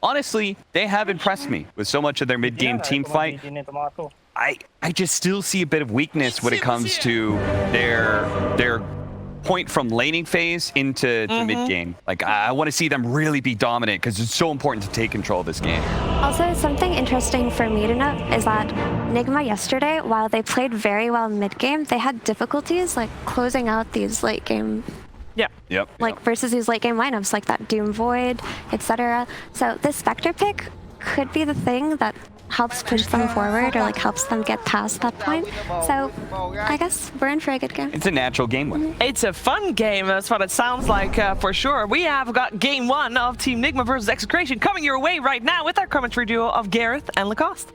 honestly, they have impressed me with so much of their mid-game team fight. I just still see a bit of weakness when it comes to their point from laning phase into mid-game. Like, I want to see them really be dominant because it's so important to take control of this game. Also, something interesting for me to note is that Nigma yesterday, while they played very well mid-game, they had difficulties like closing out these late-game versus these late-game lineups like that Doom Void, etc. So this Spectre pick could be the thing that helps push them forward or like helps them get past that point. So I guess we're in for a good game. It's a natural game win. It's a fun game, that's what it sounds like for sure. We have got game 1 of Team Nigma versus XctN coming your way right now with our commentary duo of Gareth and Lacoste.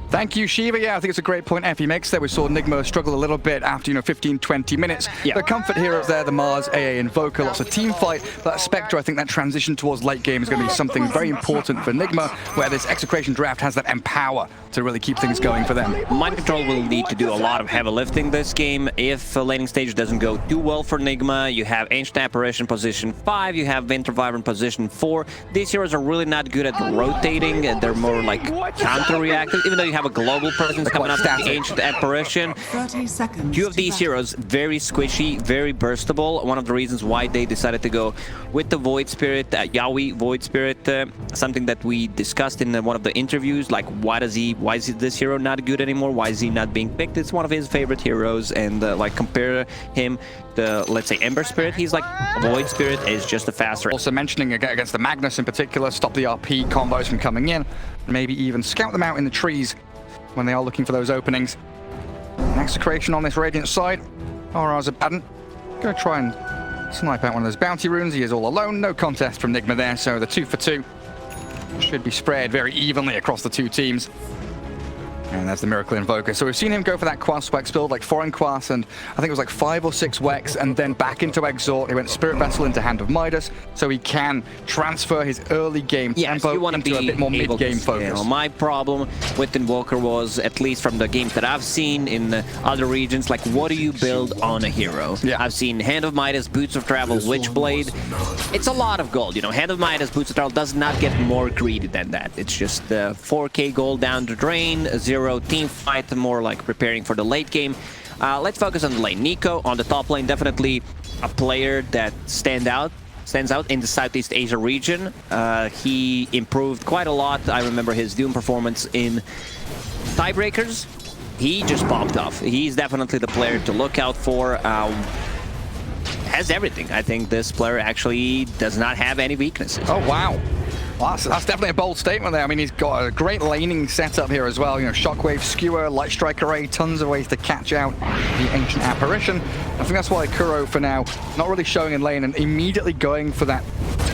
Thank you, Shiva. Yeah, I think it's a great point Effie makes there. We saw Nigma struggle a little bit after, 15, 20 minutes. Yeah. The comfort heroes there, the Mars, AA, Invoker, lots of team fight. But Spectre, I think that transition towards late game is going to be something very important for Nigma, where this XctN draft has that empower to really keep things going for them. Mind Control will need to do a lot of heavy lifting this game. If laning stage doesn't go too well for Nigma, you have Ancient Apparition position 5, you have Winter Wyvern position 4. These heroes are really not good at rotating, and they're more like counter-reactive, even though you have a global presence coming up with the Ancient Apparition. 2 of these heroes, very squishy, very burstable. One of the reasons why they decided to go with the Void Spirit, Yaoi Void Spirit, something that we discussed in one of the interviews, like why is this hero not good anymore? Why is he not being picked? It's one of his favorite heroes, and like compare him to, let's say, Ember Spirit, he's like Void Spirit is just a faster. Also mentioning against the Magnus in particular, stop the RP combos from coming in, maybe even scout them out in the trees when they are looking for those openings. XctN on this Radiant side. Azabadan gonna try and snipe out one of those bounty runes. He is all alone, no contest from Nigma there, so the 2 for 2 should be spread very evenly across the 2 teams. And there's the Miracle Invoker. So we've seen him go for that Quas Wex build, like foreign Quas, and I think it was like 5 or 6 Wex, and then back into Exort. He went Spirit Vessel into Hand of Midas, so he can transfer his early game tempo into a bit more mid-game focus. My problem with Invoker was, at least from the games that I've seen in other regions, like what do you build on a hero? Yeah. I've seen Hand of Midas, Boots of Travel, Witchblade. It's a lot of gold. Hand of Midas, Boots of Travel does not get more greedy than that. It's just 4k gold down the drain, 0 team fight, more like preparing for the late game. Let's focus on the lane. Nico on the top lane, definitely a player that stands out in the Southeast Asia region. He improved quite a lot. I remember his Doom performance in Tiebreakers. He just popped off. He's definitely the player to look out for. Has everything. I think this player actually does not have any weaknesses. Oh, wow. Well, that's definitely a bold statement there. I mean, he's got a great laning setup here as well. Shockwave, Skewer, Light Strike Array, tons of ways to catch out the Ancient Apparition. I think that's why Kuro, for now, not really showing in lane and immediately going for that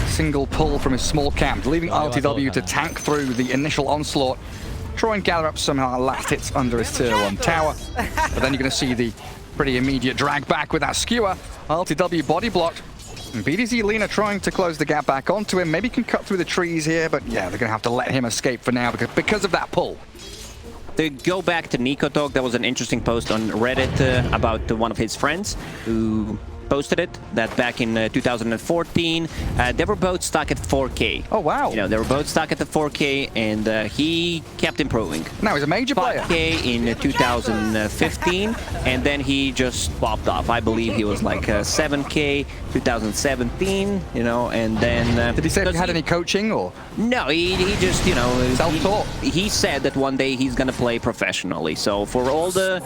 single pull from his small camp, leaving RTW to tank through the initial onslaught, try and gather up some last hits under his tier 1 tower. But then you're going to see the pretty immediate drag back with that Skewer. RTW body blocked. And BDZ Lina trying to close the gap back onto him. Maybe can cut through the trees here, but yeah, they're going to have to let him escape for now because of that pull. To go back to Nico talk, there was an interesting post on Reddit about one of his friends who posted it, that back in 2014, they were both stuck at 4K. Oh, wow. They were both stuck at the 4K, and he kept improving. Now he's a major player. 5K in 2015, and then he just popped off. I believe he was like 7K 2017, and then... Did he say if he had any coaching, or...? No, he just, self-taught. He said that one day he's gonna play professionally. So for all the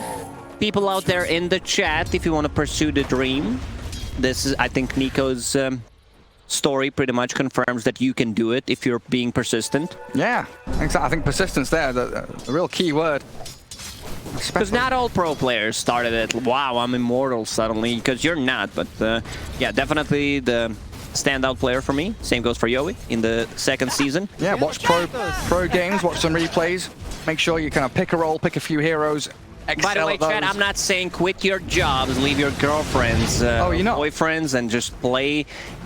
people out there in the chat, if you want to pursue the dream, this is, I think, Nico's story pretty much confirms that you can do it if you're being persistent. Yeah, exactly. I think persistence there, the real key word. Because not all pro players started at, wow, I'm immortal suddenly, because you're not. But yeah, definitely the standout player for me. Same goes for Yowie in the 2nd season. Yeah, watch pro games, watch some replays. Make sure you kind of pick a role, pick a few heroes. By the way, Chad, I'm not saying quit your jobs, leave your girlfriends, boyfriends, and just play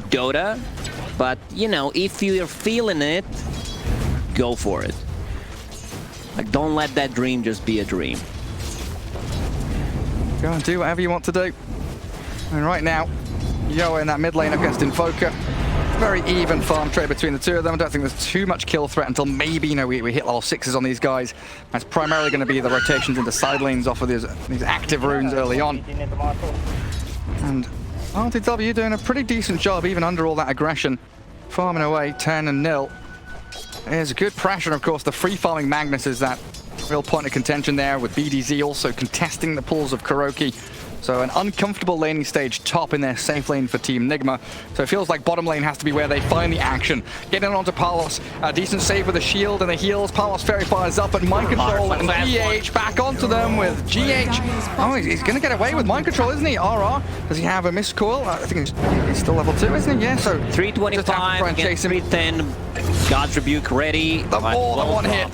Dota. But, if you're feeling it, go for it. Like, don't let that dream just be a dream. Go and do whatever you want to do. And right now, Yoa in that mid lane against Invoker. Very even farm trade between the two of them. I don't think there's too much kill threat until maybe, you know, we hit level 6s on these guys. That's primarily going to be the rotations into side lanes off of these active runes early on. And RTW doing a pretty decent job even under all that aggression. Farming away 10-0. There's good pressure, and of course the free farming Magnus is that real point of contention there, with BDZ also contesting the pulls of Kuroki. So an uncomfortable laning stage top in their safe lane for Team Nigma. So it feels like bottom lane has to be where they find the action. Getting onto Palos, a decent save with the shield and the heals. Palos Fairy fires up, and Mind Control and GH back onto them with GH. Oh, he's going to get away with Mind Control, isn't he? RR, does he have a missed coil? I think he's still level 2, isn't he? Yeah, so 325 against 310. God's Rebuke ready. The one hit.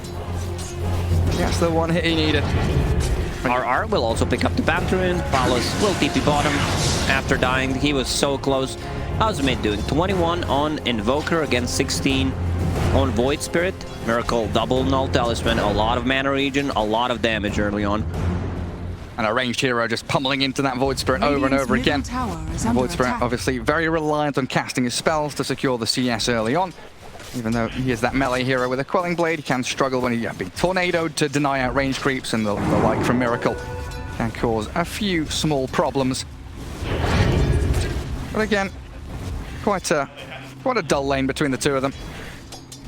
That's the one hit he needed. RR will also pick up the Pantheon. Palos will TP bottom after dying. He was so close. How's mid doing? 21 on Invoker against 16 on Void Spirit. Miracle double null talisman, a lot of mana regen, a lot of damage early on. And a ranged hero just pummeling into that Void Spirit over and over again. Void Spirit obviously very reliant on casting his spells to secure the CS early on. Even though he is that melee hero with a Quelling Blade, he can struggle when he be tornadoed to deny out range creeps, and the like from Miracle can cause a few small problems. But again, quite a dull lane between the two of them.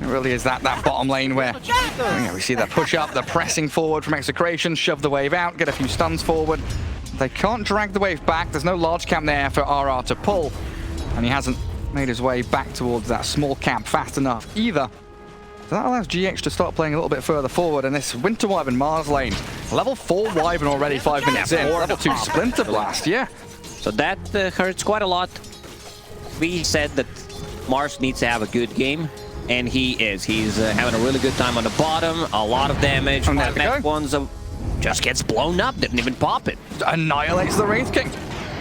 It really is that bottom lane where we see the push up, the pressing forward from Execration, shove the wave out, get a few stuns forward. They can't drag the wave back. There's no large camp there for RR to pull, and he hasn't made his way back towards that small camp fast enough either. So that allows GH to start playing a little bit further forward, and this Winter Wyvern Mars lane, level 4 Wyvern already 5 minutes in, level 2 Splinter Blast, yeah. So that hurts quite a lot. We said that Mars needs to have a good game, and he is. He's having a really good time on the bottom, a lot of damage. And there we go. One's just gets blown up, didn't even pop it. Annihilates the Wraith King.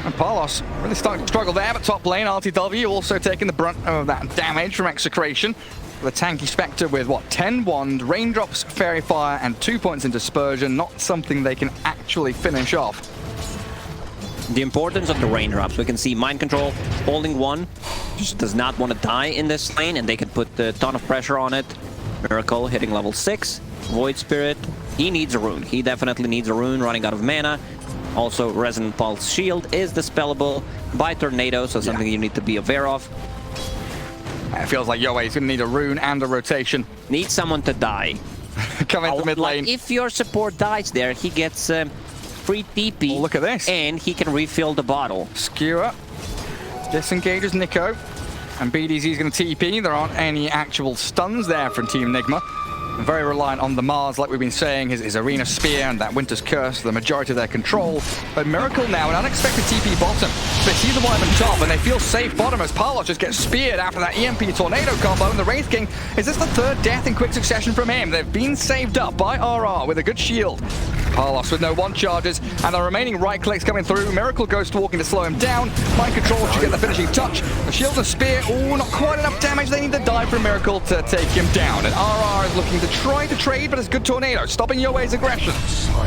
And Palos really starting to struggle there, but top lane, RTW also taking the brunt of that damage from Execration. The tanky Spectre with, 10 Wand, Raindrops, Fairy Fire, and 2 points in Dispersion. Not something they can actually finish off. The importance of the Raindrops. We can see Mind Control holding one. Just does not want to die in this lane, and they can put a ton of pressure on it. Miracle hitting level 6. Void Spirit, he needs a rune. He definitely needs a rune, running out of mana. Also, Resonant Pulse Shield is dispellable by Tornado, so something you need to be aware of. It feels like Yoe is going to need a rune and a rotation. Need someone to die. Come into mid lane. If your support dies there, he gets free TP. Oh, look at this. And he can refill the bottle. Skewer disengages Nico, and BDZ is going to TP. There aren't any actual stuns there from Team Nigma. Very reliant on the Mars, like we've been saying, his Arena Spear and that Winter's Curse, the majority of their control. But Miracle now, an unexpected TP bottom. They see the Wyvern top, and they feel safe bottom as Palos just gets speared after that EMP Tornado combo. And the Wraith King, is this the third death in quick succession from him? They've been saved up by RR with a good shield. Palos with no one charges, and the remaining right clicks coming through. Miracle Ghost walking to slow him down. Mind Control should get the finishing touch. The shield and spear, oh, not quite enough damage. They need to die from Miracle to take him down. And RR is looking to try to trade, but it's good Tornado, stopping Yoe's aggression.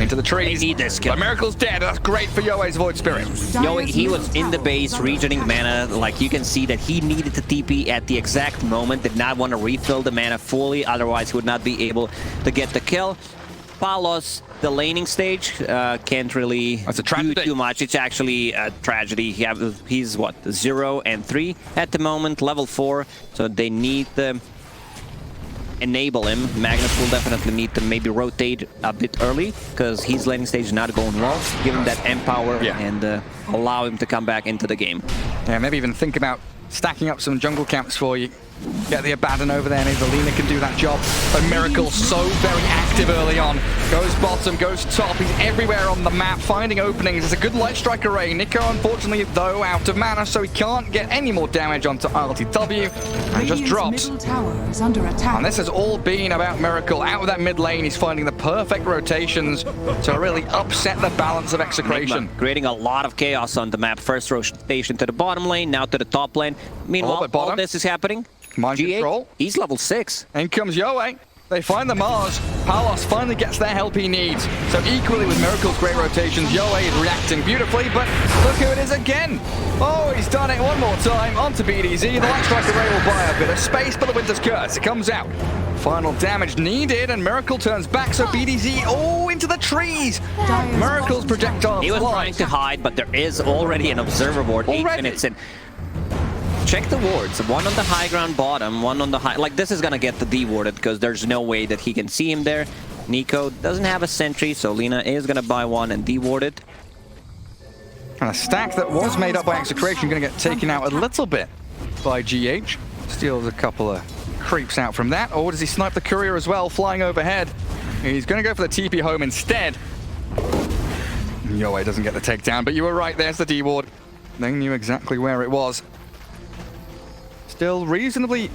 Into the trees. They need this kill. But Miracle's dead. That's great for Yoe's Void Spirit. Yoe, he was in the base, regening mana. Like, you can see that he needed to TP at the exact moment. Did not want to refill the mana fully, otherwise he would not be able to get the kill. Palos, the laning stage, can't really do too much. It's actually a tragedy. He's what, 0 and 3 at the moment, level 4, so they need to enable him. Magnus will definitely need to maybe rotate a bit early, because his laning stage is not going well. Give him that empower and allow him to come back into the game. Yeah, maybe even think about stacking up some jungle camps for you. Get the Abaddon over there, maybe the Lina can do that job. But Miracle so very active early on. Goes bottom, goes top, he's everywhere on the map, finding openings. It's a good light strike array. Nico, unfortunately, though, out of mana, so he can't get any more damage onto RTW, and just drops. And this has all been about Miracle. Out of that mid lane, he's finding the perfect rotations to really upset the balance of Execration. Nigma creating a lot of chaos on the map. First rotation to the bottom lane, now to the top lane. Meanwhile, all this is happening. Mind Control. He's level 6. In comes Yoe. They find the Mars. Palos finally gets their help he needs. So equally with Miracle's great rotations, Yoe is reacting beautifully, but look who it is again. Oh, he's done it one more time. Onto BDZ. The Light Striker Ray will buy a bit of space, but the Winter's Curse, it comes out. Final damage needed, and Miracle turns back, so BDZ, oh, into the trees. Miracle's projectile He was trying to hide, but there is already an observer board 8 minutes in. Check the wards. One on the high ground bottom, one on the high... Like, this is gonna get the D-warded because there's no way that he can see him there. Nico doesn't have a sentry, so Lina is gonna buy one and D-warded. And a stack that was made up by Execration gonna get taken out a little bit by GH. Steals a couple of creeps out from that. Or does he snipe the courier as well, flying overhead? He's gonna go for the TP home instead. Yoe doesn't get the takedown, but you were right, there's the D-ward. They knew exactly where it was. Still reasonably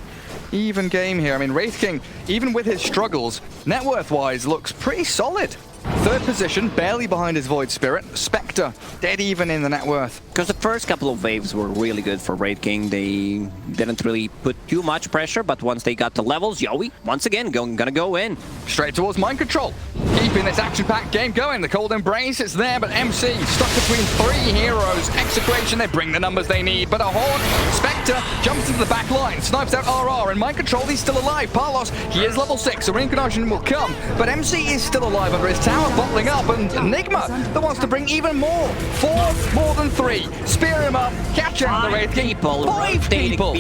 even game here. I mean, Wraith King, even with his struggles, net worth-wise, looks pretty solid. Third position, barely behind his Void Spirit. Spectre, dead even in the net worth. Because the first couple of waves were really good for Wraith King. They didn't really put too much pressure, but once they got the levels, Yoe, once again, gonna go in. Straight towards Mind Control. Keeping this action-packed game going. The Cold Embrace, it's there, but MC stuck between 3 heroes. Execration, they bring the numbers they need, but a Horde, Spectre jumps into the back line, snipes out RR, and Mind Control, he's still alive. Palos, he is level 6, so Reincarnation will come, but MC is still alive under his tower, bottling up, and Nigma that wants to bring even more. 4 more than 3. Spear him up, catch out the Wraith King. 5 people.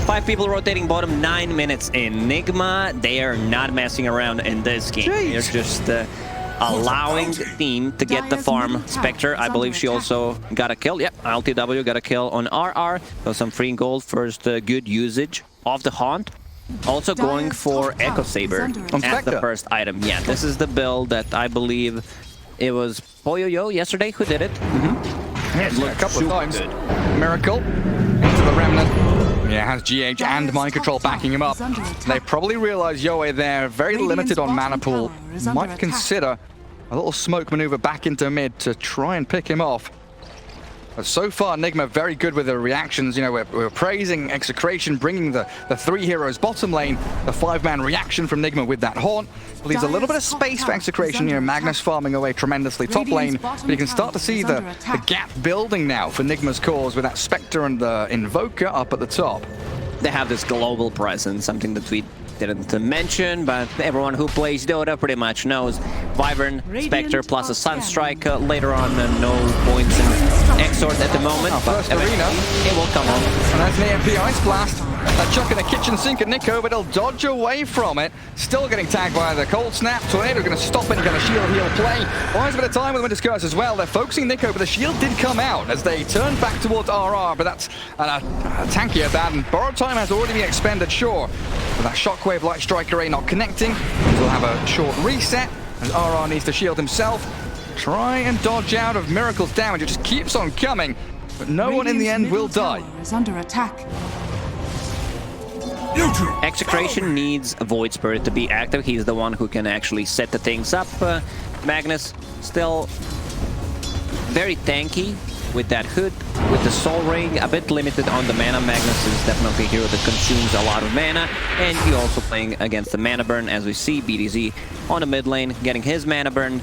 5 people rotating bottom, 9 minutes in. Nigma, they are not messing around in this game. Jeez. They're just allowing the team to get the farm. Spectre, I believe she also got a kill. Yep, LTW got a kill on RR. So some free gold, first good usage of the Haunt. Also going for Echo Saber as the first item. Yeah, this is the build that I believe it was Poyoyo yesterday who did it. Yes, a couple of times. Good. Miracle into the Remnant. Yeah, has GH and Mind Control backing him up. They probably realize Yoe there, very limited on mana pool. Might consider a little smoke maneuver back into mid to try and pick him off. But so far, Nigma very good with the reactions. You know, we're praising Execration, bringing the 3 heroes bottom lane. The 5-man reaction from Nigma with that Haunt leaves a little bit of space for Execration. You know, Magnus farming away tremendously top lane. But you can start to see the gap building now for Nigma's cause with that Spectre and the Invoker up at the top. They have this global presence, something that we didn't mention, but everyone who plays Dota pretty much knows. Wyvern, Spectre, plus a Sunstrike later on. No points in Exort at the moment, but first arena, it will come on. And that's an AMP Ice Blast. A chuck in a kitchen sink at Nico, but he'll dodge away from it. Still getting tagged by the Cold Snap. Tornado going to stop it, going to shield heal play. Wise a bit of time with Winter's Curse as well. They're focusing Nico, but the shield did come out as they turn back towards RR, but that's a tanky at that, and borrowed time has already been expended, sure. But that Shockwave Light Striker Ray not connecting. We'll have a short reset as RR needs to shield himself. Try and dodge out of Miracle's damage. It just keeps on coming, but no one in the end will die. Is under attack. Execration needs a Void Spirit to be active. He's the one who can actually set the things up. Magnus still very tanky with that hood, with the Soul Ring, a bit limited on the mana. Magnus is definitely a hero that consumes a lot of mana, and he also playing against the mana burn, as we see BDZ on the mid lane getting his mana burn.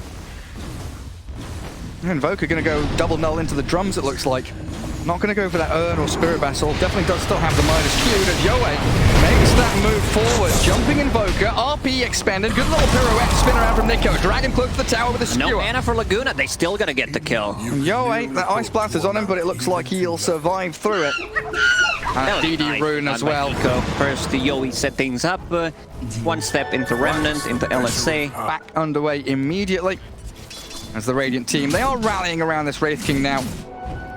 Invoker going to go double null into the drums, it looks like. Not going to go for that Urn or Spirit Vessel. Definitely does still have the Midas queued as Yoe makes that move forward. Jumping Invoker, RP expended. Good little pirouette spin around from Nico. Drag him close to the tower with a skewer. No mana for Laguna. They still going to get the kill. Yoe, that Ice Blast is on him, but it looks like he'll survive through it. And DD Rune as well. Nico. First, Yoe set things up. One step into Remnant, into LSA. Back underway immediately as the Radiant team. They are rallying around this Wraith King now.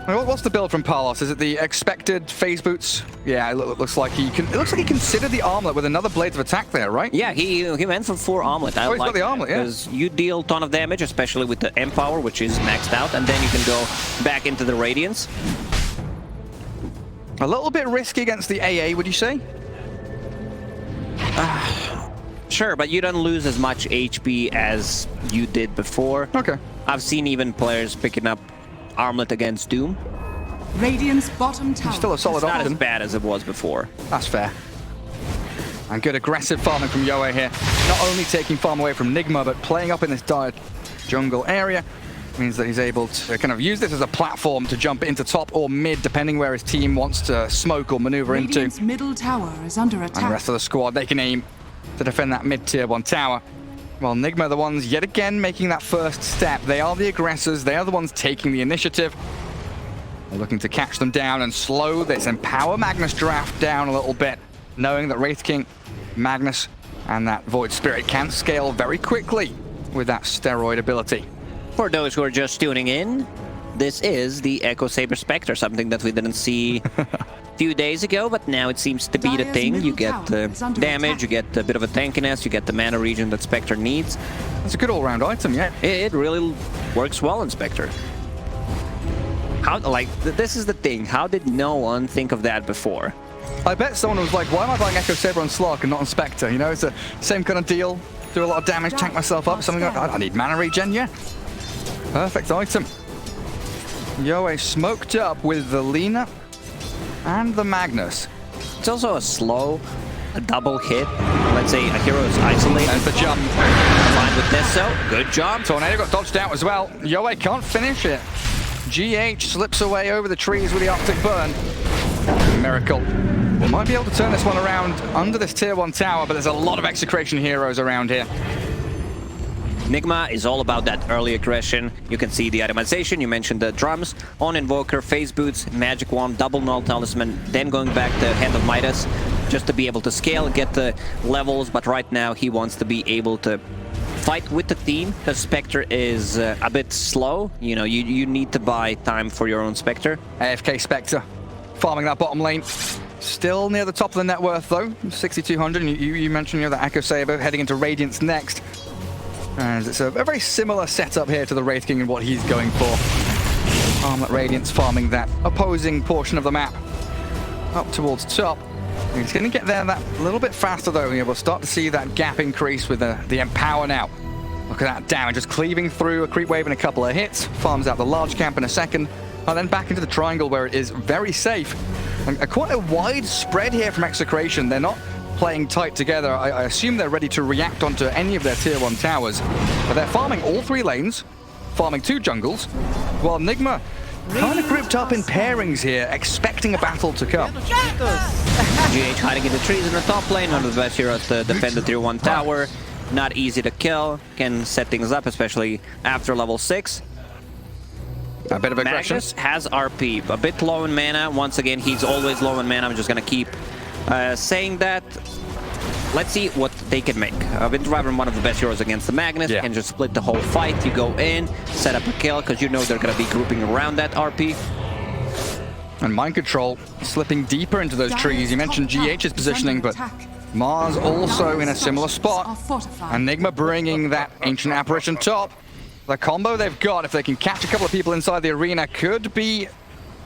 What's the build from Palos? Is it the expected phase boots? Yeah, it looks like he considered the armlet with another blade of attack there, right? Yeah, he went for 4 armlet. He's got the armlet, yeah. Because you deal a ton of damage, especially with the Empower, which is maxed out, and then you can go back into the Radiance. A little bit risky against the AA, would you say? Sure, but you don't lose as much HP as you did before. Okay. I've seen even players picking up armlet against Doom. Radiant's bottom tower. Still a solid It's not option. as bad as it was before. That's fair. And good aggressive farming from Yoe here. Not only taking farm away from Nigma, but playing up in this dire jungle area. Means that he's able to kind of use this as a platform to jump into top or mid, depending where his team wants to smoke or maneuver Radiant's into. middle tower is under attack. And the rest of the squad, they can aim to defend that mid-tier 1 tower. Well, Nigma are the ones yet again making that first step. They are the aggressors. They are the ones taking the initiative. They're looking to catch them down and slow this Empower Magnus draft down a little bit, knowing that Wraith King, Magnus, and that Void Spirit can scale very quickly with that steroid ability. For those who are just tuning in, this is the Echo Saber Spectre, something that we didn't see a few days ago, but now it seems to be the thing. You get damage, you get a bit of a tankiness, you get the mana regen that Spectre needs. It's a good all-round item, yeah. It really works well in Spectre. How, like, this is the thing. How did no one think of that before? I bet someone was like, why am I buying Echo Saber on Slark and not on Spectre? You know, it's the same kind of deal. Do a lot of damage, tank myself up, something like that. I need mana regen, yeah. Perfect item. Yoe smoked up with the Lina and the Magnus. It's also a double hit. Let's say a hero is isolated. There's the jump. Combined with Nesso. Good job. Tornado got dodged out as well. Yoe can't finish it. GH slips away over the trees with the Arctic Burn. Miracle. Might be able to turn this one around under this tier 1 tower, but there's a lot of Execration heroes around here. Nigma is all about that early aggression. You can see the itemization. You mentioned the drums on Invoker, Phase Boots, Magic Wand, Double Null Talisman, then going back to Hand of Midas just to be able to scale, get the levels. But right now he wants to be able to fight with the team because Spectre is a bit slow. You know, you need to buy time for your own Spectre. AFK Spectre farming that bottom lane. Still near the top of the net worth though, 6,200. You mentioned that Echo Saber heading into Radiance next. And it's a very similar setup here to the Wraith King and what he's going for. Armlet Radiance farming that opposing portion of the map up towards top. He's going to get there that little bit faster though. We'll start to see that gap increase with the Empower now. Look at that damage, just cleaving through a creep wave in a couple of hits. Farms out the large camp in a second. And then back into the triangle where it is very safe. And quite a wide spread here from Execration. They're not playing tight together. I assume they're ready to react onto any of their tier 1 towers. But they're farming all 3 lanes, farming 2 jungles, while Nigma kind of grouped up in pairings here, expecting a battle to come. GH hiding in the trees in the top lane, one of the best heroes to defend the tier 1 tower. Not easy to kill, can set things up, especially after level 6. A bit of aggression. Magnus has RP, a bit low in mana. Once again, he's always low in mana. I'm just gonna keep saying that. Let's see what they can make. Winterwyvern, one of the best heroes against the Magnus, can just split the whole fight. You go in, set up a kill, because you know they're gonna be grouping around that RP. And Mind Control slipping deeper into those trees. You mentioned GH's positioning, but Mars also in a similar spot. And Nigma bringing that Ancient Apparition top. The combo they've got, if they can catch a couple of people inside the arena, could be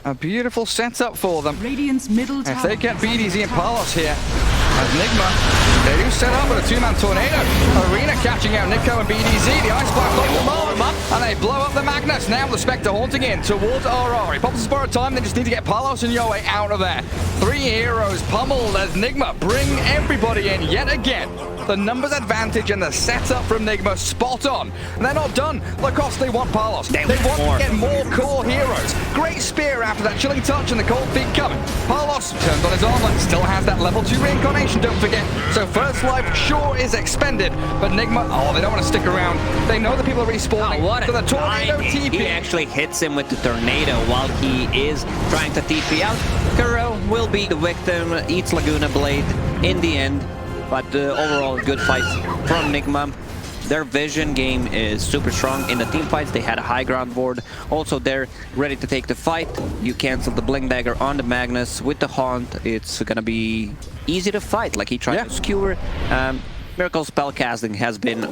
a beautiful setup for them. Radiant's middle tower. If they get BDZ and Palos here, as Nigma, they do set up with a 2-man tornado. Arena catching out Nico and BDZ. The Ice Blast knocks them up, and they blow up the Magnus. Now the Spectre haunting in towards RR. He pops a spur of time, they just need to get Palos and Yoe out of there. 3 heroes pummeled as Nigma bring everybody in yet again. The numbers advantage and the setup from Nigma spot on. And they're not done. Lacoste, they want Palos. They want to get more core heroes. Great spear after that chilling touch and the cold feet coming. Palos turns on his armor, still has that level 2 reincarnation, don't forget. So first life sure is expended, but Nigma, they don't want to stick around. They know the people are respawning. What so the a tornado TP. He actually hits him with the tornado while he is trying to TP out. Kuro will be the victim, eats Laguna Blade in the end. But overall, good fight from Nigma. Their vision game is super strong. In the team fights, they had a high ground board. Also, they're ready to take the fight. You cancel the Blink Dagger on the Magnus with the Haunt. It's gonna be easy to fight, like he tried to skewer. Miracle spell casting has been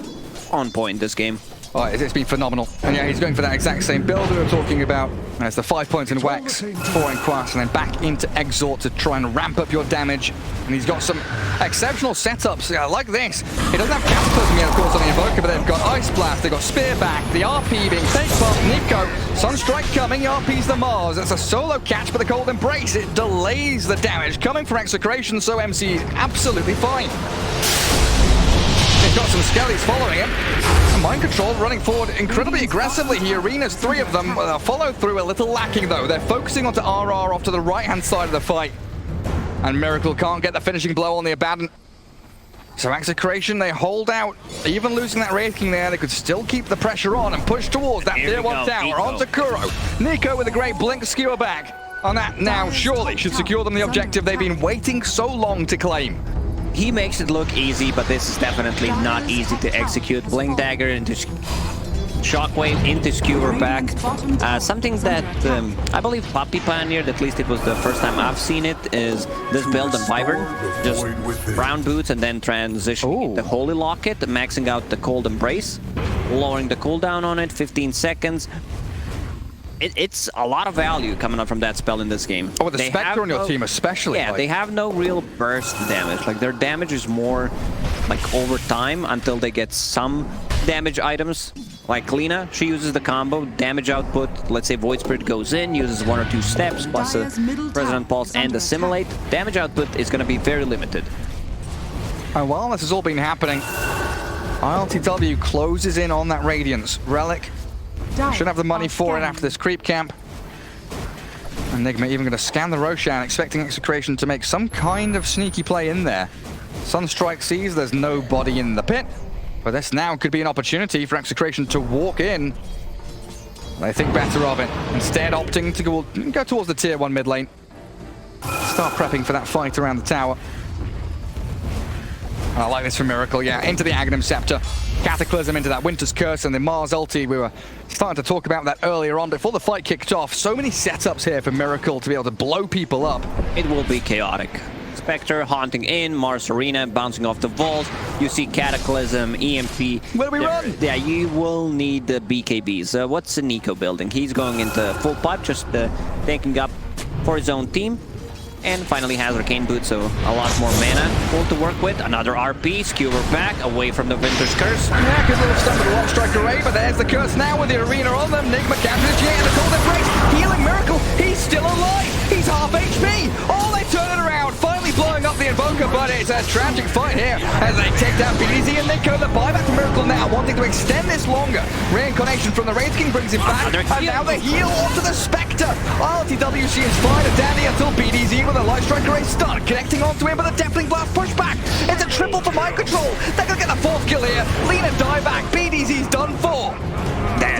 on point this game. Oh, it's been phenomenal. And yeah, he's going for that exact same build we were talking about. There's the 5 points in Wex, 4 in Quas, and then back into Exort to try and ramp up your damage. And he's got some exceptional setups like this. He doesn't have Cataclysm yet, of course, on the Invoker, but they've got Ice Blast, they've got Spear back, the RP being takes off, Nico, Sunstrike coming, RP's the Mars. It's a solo catch for the Cold Embrace. It delays the damage coming from Execration, so MC is absolutely fine. He's got some Skellies following him. Mind Control running forward incredibly aggressively here. Arenas, 3 of them. Follow through a little lacking though. They're focusing onto RR off to the right-hand side of the fight. And Miracle can't get the finishing blow on the Abaddon. So Execration, they hold out. Even losing that Wraith King there, they could still keep the pressure on and push towards that tier 1 tower. Nico. Onto Kuro. Nico with a great blink skewer back. On that now surely should secure them the objective they've been waiting so long to claim. He makes it look easy, but this is definitely not easy to execute. Blink Dagger into Shockwave into Skewer back. Something that I believe Puppy pioneered, at least it was the first time I've seen it, is this build of Wyvern. Just brown boots and then transition the Holy Locket, maxing out the Cold Embrace, lowering the cooldown on it, 15 seconds. It's a lot of value coming up from that spell in this game. Oh, with the Spectre on your team especially. Yeah, like. they have no real burst damage. Like, their damage is more like over time until they get some damage items. Like Lina, she uses the combo, damage output, let's say Void Spirit goes in, uses 1 or 2 steps, plus a Resonant Pulse and Assimilate. Damage output is going to be very limited. And while this has all been happening, ILTW closes in on that Radiance. Relic should have the money for it after this creep camp. And Nigma even going to scan the Roshan, expecting Execration to make some kind of sneaky play in there. Sunstrike sees there's nobody in the pit, but this now could be an opportunity for Execration to walk in. They think better of it, instead opting to go towards the tier 1 mid lane. Start prepping for that fight around the tower. And I like this from Miracle, yeah, into the Aghanim Scepter. Cataclysm into that Winter's Curse and the Mars ulti. We were starting to talk about that earlier on before the fight kicked off. So many setups here for Miracle to be able to blow people up. It will be chaotic. Spectre haunting in, Mars Arena bouncing off the walls. You see Cataclysm, EMP. Where do we run? Yeah, you will need the BKBs. What's Nico building? He's going into full pipe, just tanking up for his own team. And finally has Arcane Boot, so a lot more mana full to work with. Another RP, Skewer back, away from the Winter's Curse. Yeah, good little stun with the Lock Strike Array, but there's the Curse now with the Arena on them. Nigma captures G and the Cold Embrace. Healing Miracle, he's still alive. He's half HP. Oh, they turn it around. Finally blowing up the Invoker, but it's a tragic fight here as they take down BDZ and Nico. The buyback to Miracle now, wanting to extend this longer. Reincarnation from the Wraith King brings him back, and now the heal onto the Spectre. RTWC is fine and dandy until BDZ with a Light Strike Array stun, connecting onto him, but the Deafening Blast pushback. It's a triple for Mind Control. They're gonna get the 4th kill here. Lina die back. BDZ's done for.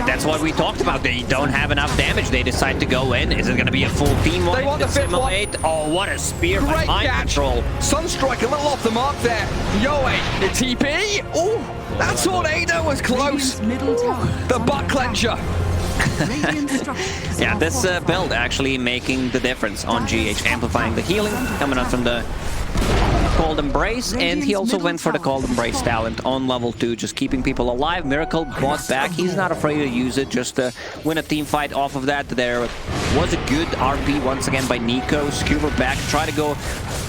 That's what we talked about. They don't have enough damage. They decide to go in. Is it going to be a full team one? They want the 5th one. Oh, what a spear by Great Mind catch. Control. Sunstrike a little off the mark there. Yoe, the TP. Oh, that Tornado was close. The butt clencher. Yeah, this build actually making the difference on GH, amplifying the healing, coming out from the Cold Embrace, and he also went for the Cold Embrace talent on level 2, just keeping people alive. Miracle bought back. He's not afraid to use it, just to win a team fight off of that. There was a good RP once again by Nico. Skewer back, try to go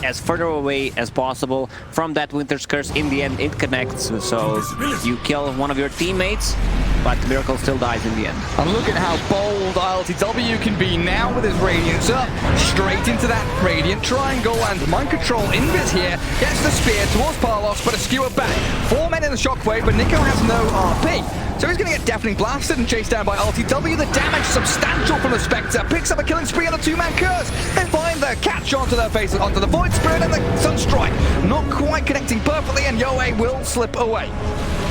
as further away as possible from that Winter's Curse. In the end, it connects, so you kill one of your teammates, but Miracle still dies in the end. And look at how bold ILTW can be now with his Radiance up. Straight into that Radiant Triangle, and Mind Control invis here. Gets the spear towards Parlos, but a Skewer back. 4 men in the Shockwave, but Nico has no RP. So he's going to get definitely blasted and chased down by RTW. The damage substantial from the Spectre. Picks up a killing spree on a 2-man Curse. They find the catch onto their faces, onto the Void Spirit, and the Sunstrike. Not quite connecting perfectly, and Yoe will slip away.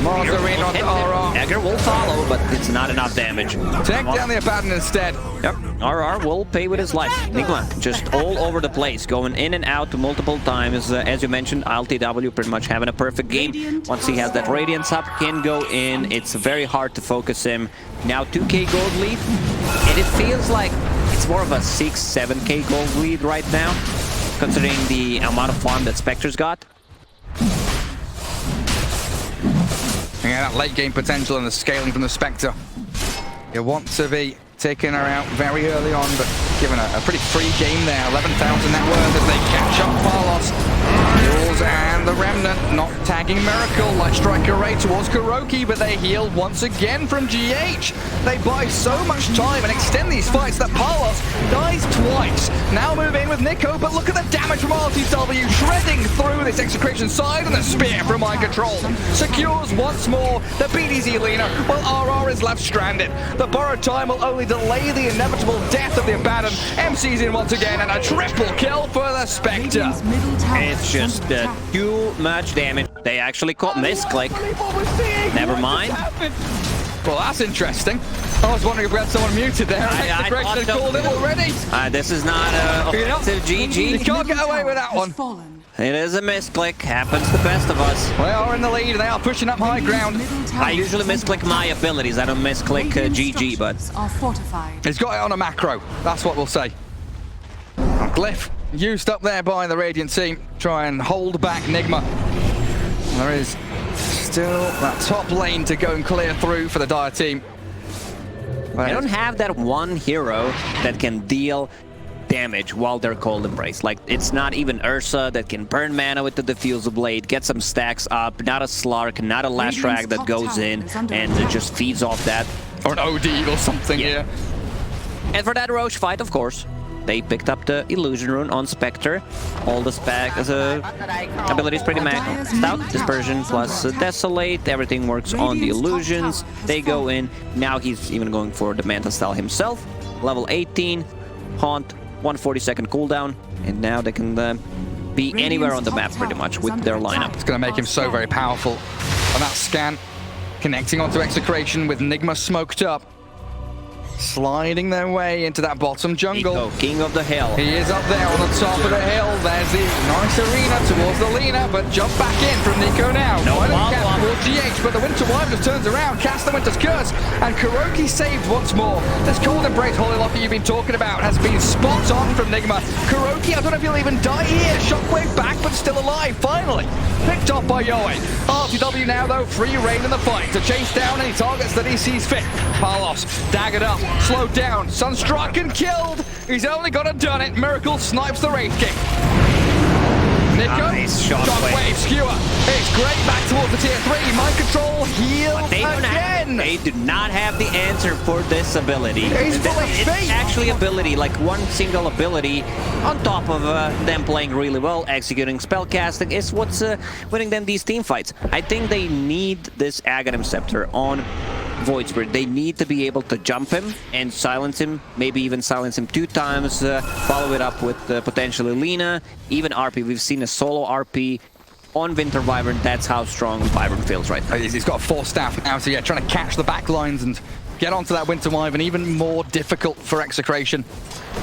Mars Arena onto RR. Dagger will follow, but it's not enough damage. Take down the Abaddon instead. Yep, RR will pay with his life. Nigma just all over the place, going in and out multiple times. As you mentioned, ILTW pretty much having a perfect game. Once he has that Radiance up, can go in. It's very hard to focus him. Now 2k gold lead, and it feels like it's more of a 6-7k gold lead right now, considering the amount of farm that Spectre's got. Yeah, Yeah, that late game potential and the scaling from the Spectre. You want to be taking her out very early on, but given a pretty free game there. 11,000 net worth as they catch up Palos. Jules and the Remnant not tagging Miracle. Light Striker Ray towards Kuroki, but they heal once again from GH. They buy so much time and extend these fights that Palos dies twice. Now move in with Nico, but look at the damage from RTW shredding through this Execration side, and the spear from iControl secures once more the BDZ Lina, while RR is left stranded. The borrowed time will only delay the inevitable death of the Abandoned. MC's in once again, and a triple kill for the Spectre. It's just too much damage. They actually caught misclick. Never mind. Well, that's interesting. I was wondering if we had someone muted there. Execration had called it already. This is not a offensive GG. You can't get away with that one. It is a misclick. Happens to the best of us. They are in the lead. They are pushing up high ground. I usually misclick my abilities. I don't misclick GG, but he's got it on a macro. That's what we'll say. Glyph used up there by the Radiant team. Try and hold back Nigma. There is still that top lane to go and clear through for the Dire team. They don't have that one hero that can deal damage while they're Cold Embrace. Like, it's not even Ursa that can burn mana with the Diffusal Blade, get some stacks up, not a Slark, not a Lashrak that goes in and just feeds off that. Or an OD or something, yeah. And for that Roche fight, of course, they picked up the Illusion Rune on Spectre. All the abilities pretty maxed out. Dispersion plus Desolate. Everything works on the illusions. They go in. Now he's even going for the Manta style himself. Level 18. Haunt. 140-second cooldown. And now they can be anywhere on the map pretty much with their lineup. It's going to make him so very powerful. On that scan, connecting onto Execration with Nigma smoked up. Sliding their way into that bottom jungle. Nico, king of the hill. He is up there on the top of the hill. There's the nice arena towards the Lina, but jump back in from Nico now. No follow-up towards GH, but the Winter Wife just turns around, casts the Winter's Curse, and Kuroki saved once more. This Cold Embrace Holy Lock that you've been talking about has been spot on from Nigma. Kuroki, I don't know if he'll even die here. Shockwave back, but still alive, finally. Picked off by Yoe. RTW now, though, free reign in the fight to chase down any targets that he sees fit. Palos, daggered up, slowed down, Sunstruck and killed. He's only got it done it. Miracle snipes the Wraith King. Nico, nice Shockwave skewer. It's great back towards the tier 3. Mind control, heal again. They do not have the answer for this ability. It's actually ability, like one single ability on top of them playing really well, executing spellcasting is what's winning them these team fights. I think they need this Aghanim Scepter on Void Spirit. They need to be able to jump him and silence him, maybe even silence him 2 times, follow it up with potentially Lina, even RP. We've seen a solo RP on Winter Wyvern. That's how strong Wyvern feels right now. He's got a 4 staff now, so yeah, trying to catch the back lines and get onto that Winter Wyvern, even more difficult for Execration.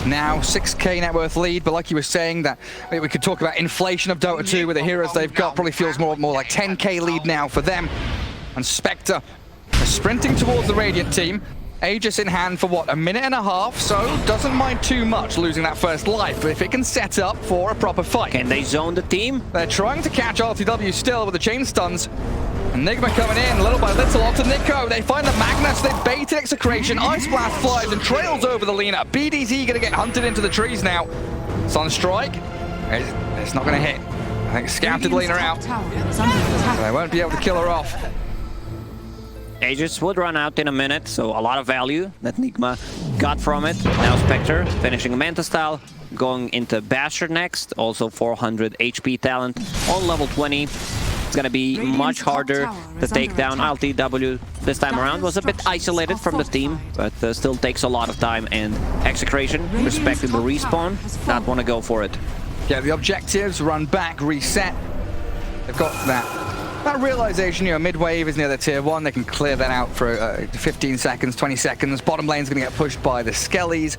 Now 6k net worth lead, but like you were saying, that we could talk about inflation of Dota 2 with the heroes they've got. Probably feels more like 10k lead now for them. And Spectre sprinting towards the Radiant team. Aegis in hand for what, a minute and a half, so doesn't mind too much losing that first life, but if it can set up for a proper fight. Can they zone the team? They're trying to catch RTW still with the chain stuns. And Nigma coming in little by little onto Nico. They find the Magnus, they've baited Execration. Ice Blast flies and trails over the Lina. BDZ gonna get hunted into the trees now. Sunstrike, it's not gonna hit. I think scouted Lina out. They won't be able to kill her off. Aegis would run out in a minute, so a lot of value that Nigma got from it. Now Spectre finishing a Manta style, going into Basher next, also 400 HP talent on level 20. It's gonna be much harder to take down. RTW this time around was a bit isolated from the team, but still takes a lot of time, and Execration, respecting the respawn, not want to go for it. Yeah, the objectives, run back, reset. They've got that realization, mid-wave is near the tier 1. They can clear that out for 15 seconds, 20 seconds. Bottom lane's going to get pushed by the Skellies.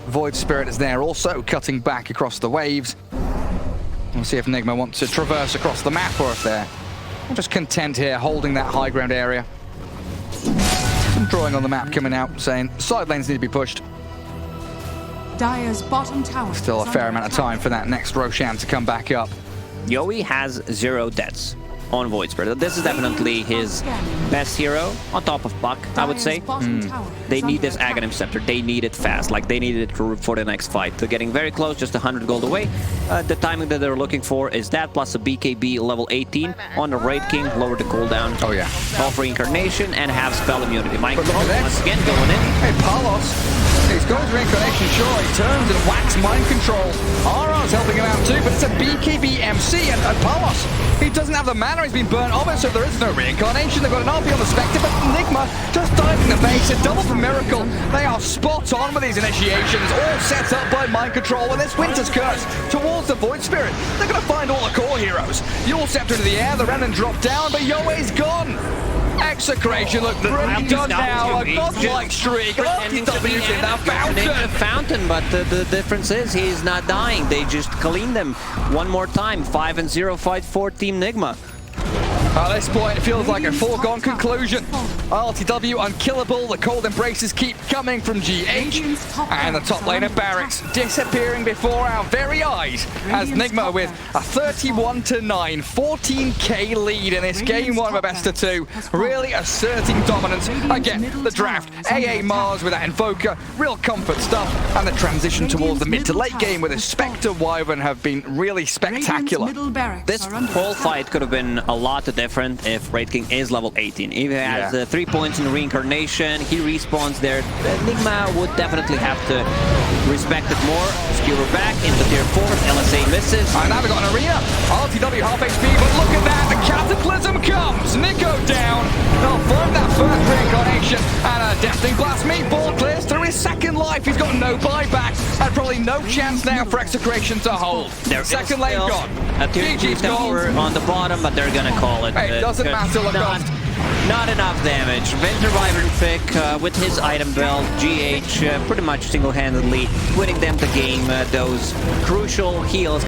Void Spirit is there also, cutting back across the waves. We'll see if Nigma wants to traverse across the map, or if they're just content here, holding that high ground area. Some drawing on the map coming out, saying side lanes need to be pushed. Dire's bottom tower. Still a fair amount of time for that next Roshan to come back up. Yoe has 0 deaths. on Void Spirit. This is definitely his best hero, on top of Puck, I would say. They need this Aghanim Scepter. They need it fast, like they needed it for the next fight. They're getting very close, just 100 gold away. The timing that they're looking for is that, plus a BKB level 18 on the Raid King, lower the cooldown of Reincarnation, and have spell immunity. Minecraft once again going in. Hey, Palos, he's got his Reincarnation, sure, he turns and whacks Mind Control. RR's helping him out too, but it's a BKB MC, and Palos, he doesn't have the mana, he's been burnt off it, so there is no Reincarnation. They've got an RP on the Spectre, but Nigma just diving the base, a double for Miracle. They are spot on with these initiations, all set up by Mind Control, and this Winter's Curse towards the Void Spirit. They're going to find all the core heroes. Yule Scepter into the air, the Renan drop down, but Yoe's gone. XctN look pretty done now, a godlike streak. RTW's in that fountain, but the difference is he's not dying. They just cleaned them one more time. 5-0 fight for Team Nigma. At this point, it feels like a foregone conclusion. RTW unkillable, the cold embraces keep coming from GH, and the top lane of Barracks disappearing before our very eyes as Nigma with a 31-9, 14k lead in this game one of a best of two, really asserting dominance. Again, the draft, AniMajor with that Invoker, real comfort stuff, and the transition towards the mid to late game with a Spectre Wyvern have been really spectacular. This whole fight could have been a lot different if Raid King is level 18. If he has 3 points in Reincarnation, he respawns there. Nigma would definitely have to respect it more. Skewer back into tier 4, LSA misses. And now we've got an arena. RTW half HP, but look at that, the Cataclysm comes! Nico down, they'll find that first Reincarnation, and a Deathling Blast meatball clears through his second life. He's got no buyback, and probably no chance now for XctN to hold. Their second lane gone. A tier 2 tower on the bottom, but they're gonna call it. Hey, it doesn't matter, look not enough damage. Winter Wyvern Fick with his item belt, GH pretty much single-handedly winning them the game. Those crucial heals.